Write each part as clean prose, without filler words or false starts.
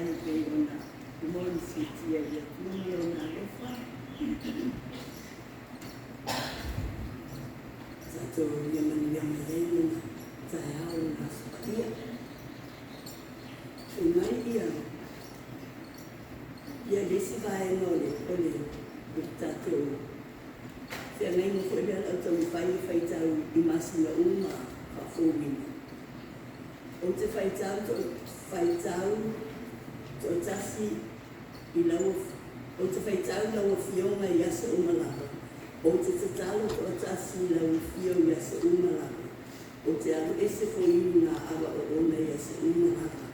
ai pe ona mon siti e tumi ona lefa sato yaman yaman saya ona sukia mai ia desi vai no le tato se nei mo foi bela tão fai tau I masina uma a fomi o te fai tau to tasi I lau o te fai tau lau fiona I asa uma lava o te talo to tasi lau fio I asa uma lava o te alu ese foi na ava o ona I asa uma lava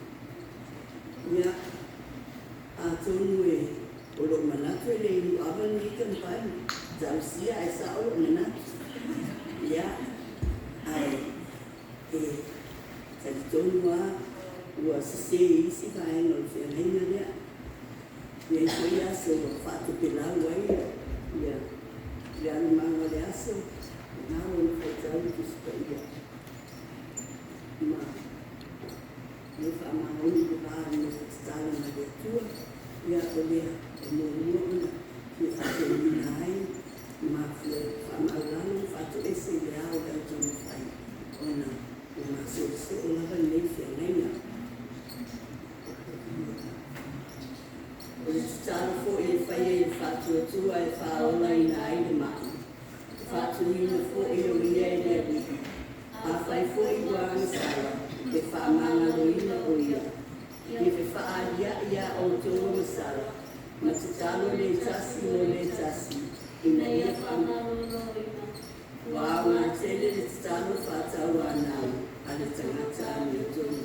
ia a tonu o lo manatu le I ava ni kan pai Jausia ai sa o nena ya ai sa tonua wa se si vai no se nei ya ya ya so fa tu pela wai ya ma ma ya so na o fa tau tu spia ma no fa ma o ni ba ni sta na de tu ya o le mo ya fa ni nai ma whamalano whatu ese le au dau tonu whai ona ma so o lava nei whia neina o le tutaro fo whai whatu atua whaola I na aile mai whatu ina fo o ria le wiki a whai fo wanga sala whamanga roina o ia whaaria o tōra masala ma tutaro le tasi o le tasi Ina ia whamaroroina. Wā ngā tele le talo whātau anau, ale tangata ni o tonu.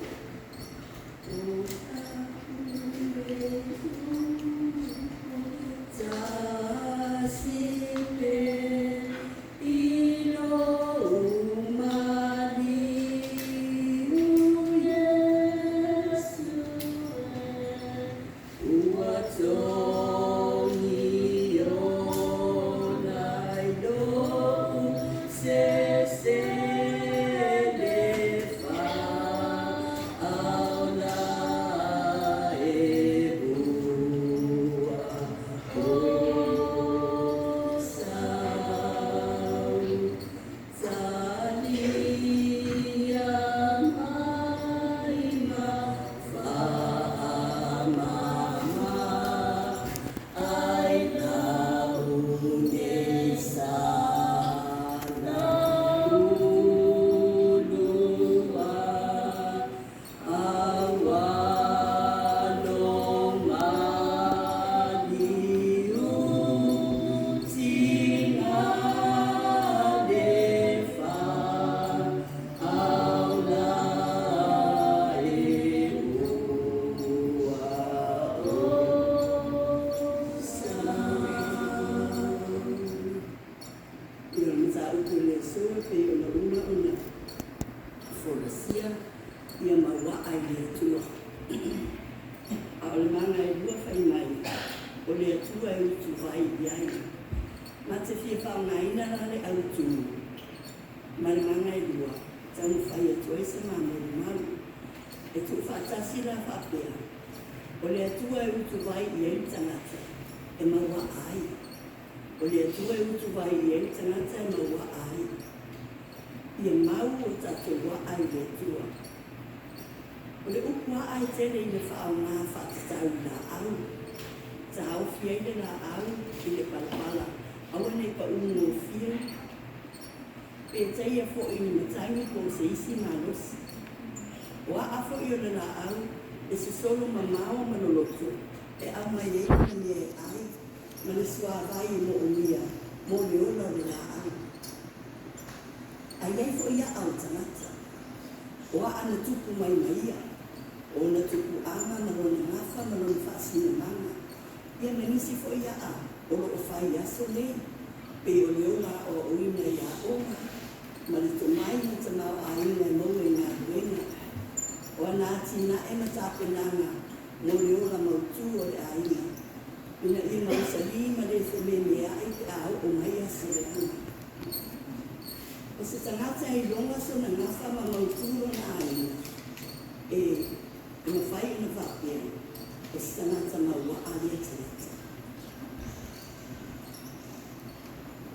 e tangata maua alia tangata.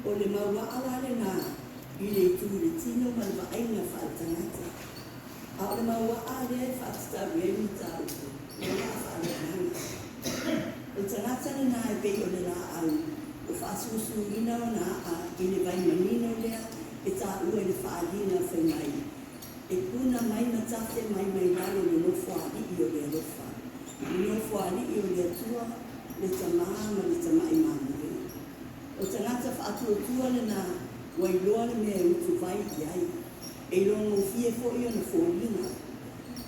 O le maua alale nā I le tūre tino ma le maaina wha tangata. A o le maua alia e whaatataru e mi tāuku. O la whaale nanga. O tangata le nā e pei o le la au. O whaasusu ina o nā a I le vai manino lea e tā ua le whaalina whai mai. E puna mai na tate mai lalo le nofo ali I o le alofa. Le nofo ali I o le atua le tamaa ma le tamai mamure. O tangata whaatua le nā wailoa le mea utu vai I ai. E longo fie fo I o na fōlina.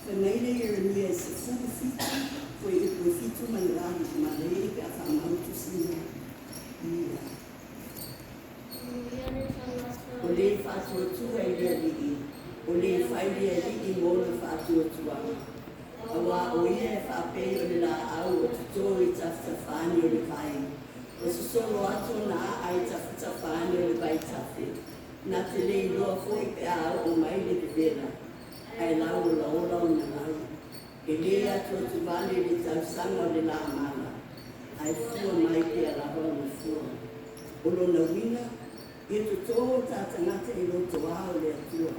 Whai mai le Jeremia e se furu fitu, fo I ue fitu mai rāri ma le e pe a whamautu sina. Ia. O le whātua I lea ligi. O le whai lea ligi mō le whātua. Awa o ia e whapei o le la au o tuto I tawhani o le kai. O se solo ato na ai tawhani o le vai tawhi. Nā te lei loa fōi pe a o mai le pevera. Ai lau o la ola o na lau. E le ato tu vale le tausanga o le la amana. Ai fua mai pe a lawa o na fua. O lo na wina, ia to tō tā tangata I lo toa o le atua.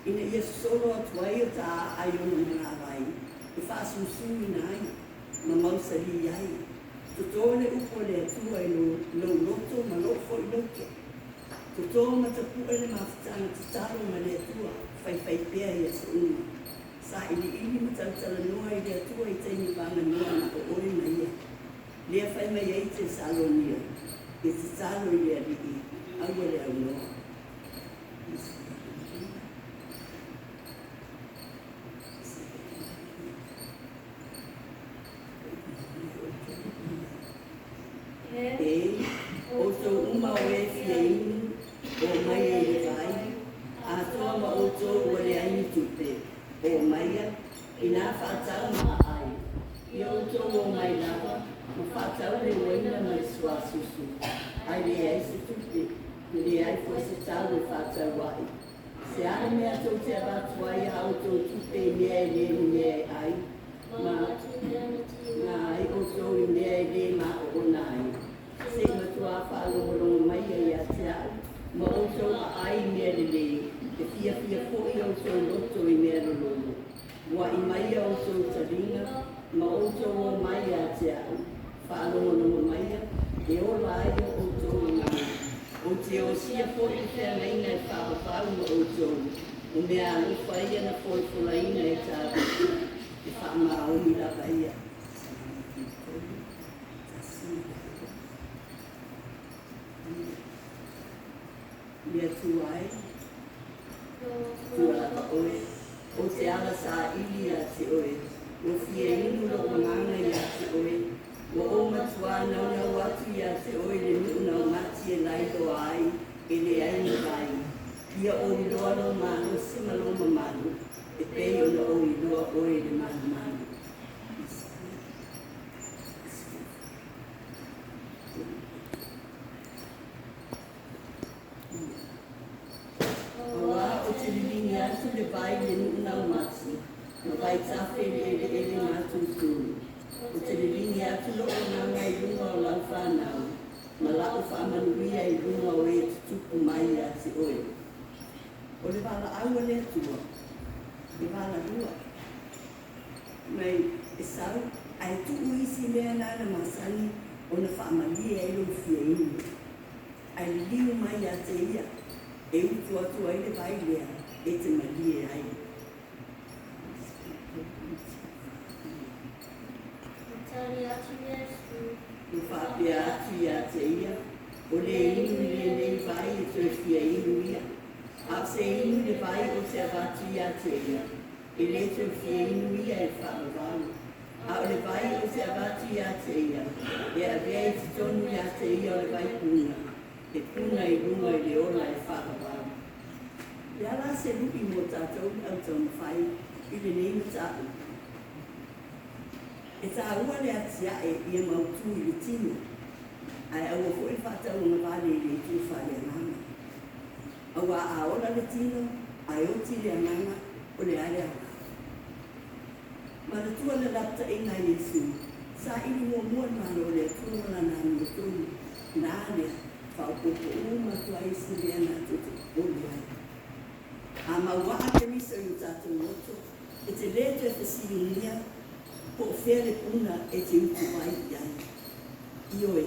Ina ia solo atua I o tā ai o na mana vai. E whaasusu I nai, ma mausari ai. To tō le upo le atua I lo loto ma lo fo I loto. To tō matapu ele mawhitanga te taro ma le atua, whai pēa I asa uma. Sa ili matautala noa I le atua I teini wanga noa na o ore na ia. Lea whai mai ai te salonia, e te taro I lea liki, aua le au noa. O tō uma o e fia inu, o mai e le vai, a toa ma o tō ua le aini tupe, o maia, I nā whātau ma ai. I o tō o mai lava, ma whātau le waina mai sua susu. Ai le ai se tupe, le ai fo se tau le whātau ai. Se ale mea tō te abatu ai a o tō tupe mea e le mea e ai, ma ngā ai o tō I mea e le ma o nai. Se matua whaalongo mai ai a te au, ma o tō ai mea le le, e fia fo I o tō loto I mea lolono. Wa I mai a o tō taringa, ma o tō o mai a te au, whaalongo mai a, e o lai o tō ngā. O te o sia fo I te anaina e Faavaefou ma o tō, o mea anu whaia na fo I fulaina e tāru, e whaamaoni la baia. Ia tuai, tuala oe, o te ala sa ili a te oe, o fia inu lo manganga I a te oe, o o matua nauna watu I a te oe le nuna o mati e laido ai, e le aini vai. Ia o I loa lo manu, sima lo mamanu, e pei o na o I loa oe le manu manu. Le vai le nuna o mati, ma vai tafe ele matutunu. O te le lini atu lo o nanga I lunga o lau whanau, ma lako whamanuia I lunga o e tutupu mai a te oe. O le wala aua le atua, le wala rua. Mai e sau, ai tuku isi lea nana masani o na whamalia e lo fia inu. Ai liu mai a te ia, e utu atu ai le vai lea. E te malie ai. O whapea atu I a te ia, o le inu le nei vai e tue fia inu ia. A se inu le vai o te avatu I a te ia, e le tue fia inu ia e Faavaefou. A o le vai o te avatu I a te ia, e a vea I te tonu I a te ia o le vai puna, e puna I lunga I le ola e Faavaefou. Ia la se lupi mo tātou au tau mwhai I le nei matau. E tā ua le atia e ia mautu I le tino. Ai au o fwoi whātau ngā vale I le tu whale ngana. Aua a ola le tino, ai o ti le ngana o le ale au. Mana tua le lapta e ngai Yesu. Sa ili mua mano le tua la na mutunu. Nane, whaupopo uma tua isi lea na tutu olu ai. A mawaa ke misa i utato moto. E te leto e whasiunia. Po where puna e te utu mai iai. Ioi.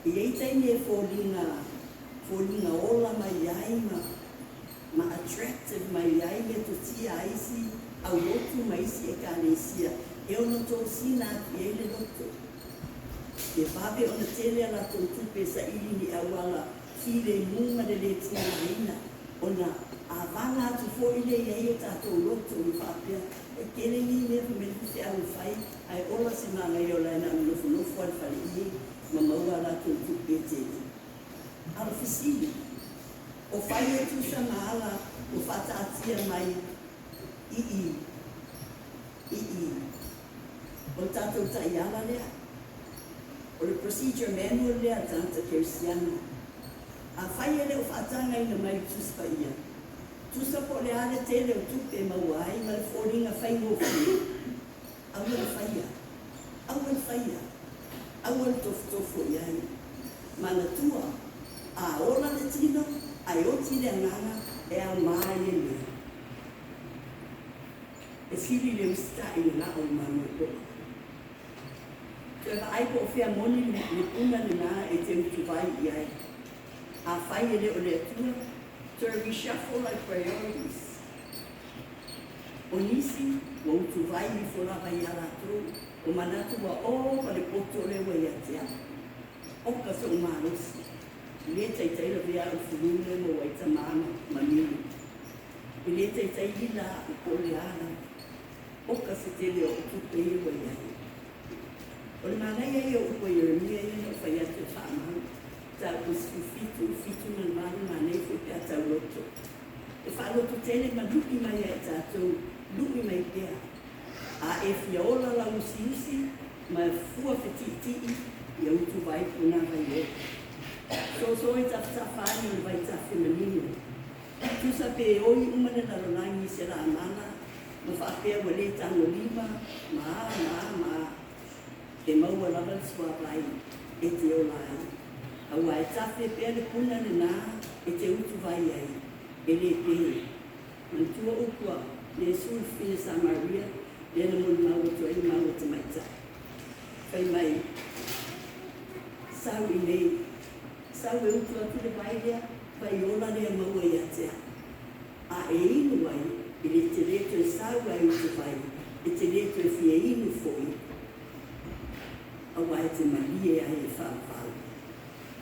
I eitaini e fōlinga ola mai iai ma attractive mai iai me to tia aisi au lotu mai isi e kānesia. E ono tō sina ki ele loto. E pape ona tele ala tō tupe sa ili ni awala file munga de le tina reina. Ona avanga atu fo ile iai o tātou loto ni whapea. E kene ni mea pumelu se au whai ai ola si manga i ola ena nofu al whale iei ma maua ala tō tupe tele. Ala fisili. O whai e tusa maala o whataatia mai ii. O tātou tai ala lea. O le procedure manual lea tanta kersiana. A whai ele o whaatanga ina mai tuspa ia. Tusa po le ale tele o tupe mawai ma le fōringa whai ngofi. Awal whaia. Awal tofo iai. Mana tua. A ola le tino, ai oti le ngana e a mai e mea. E siri le usta i le nao manu e poka. Te ai po fea moni le puna le nā e te utu vai i ai. A whai e le o le atua, to reshuffle our priorities. O nisi, wa utu vai i fora vai ala tō, o manatu wa o pa le poto le wa ia te ama. Oka so umarosi. Le tai la vea o fulune mo wai tamana mamili. Le tai hila o kole ana. Oka se tele o tupe i wa iai. O le mana iai o upo Yeremia i no whai atu whaamau. Ta usu fitu na mani manei fu pe ata loto. E whaaloto tele ma lupi mai e tātou, lupi mai pea. A e fiaola la usi ma fua fetiti i utu vai puna vai e. So e tafani o vai tafemanino. Tusa pe oi umane na ronangi se la amana, ma whaapea wale tango lima, ma. E maua lava sua vai, e te o lai. Aua e tafe pea le puna le nā, e te utu vai ai, e le pe. Mantua ukua, le sulfine Samaria, le na moni maua to e maua te maita. Kai mai, sau i nei, sau e utu atu le vaidea, vai ola le maua i atea. A e inu ai, i le te leto e sau ai utu vai, e te leto e fia inu foi. Awa e te malie ai e whaapau.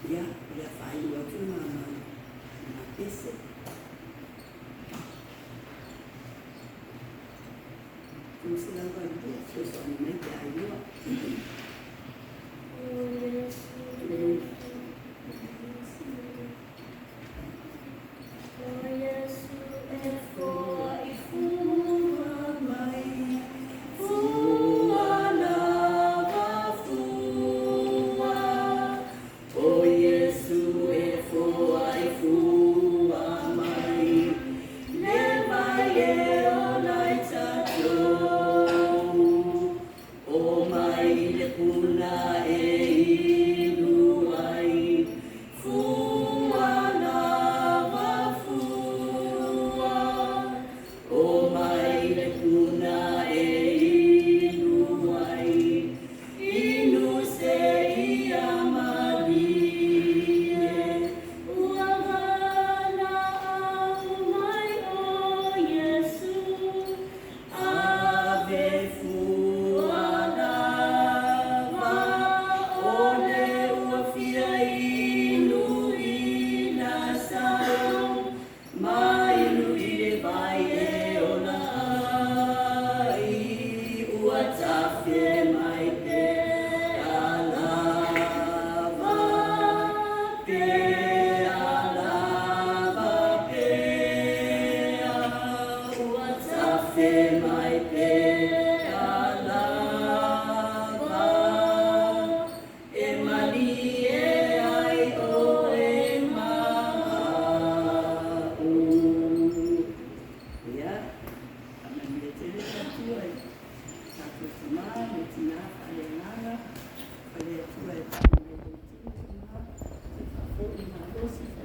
Ia whai ua tu mama, ma pese. Kung sila wai bua, so sa mai te ai ua. o i ma losi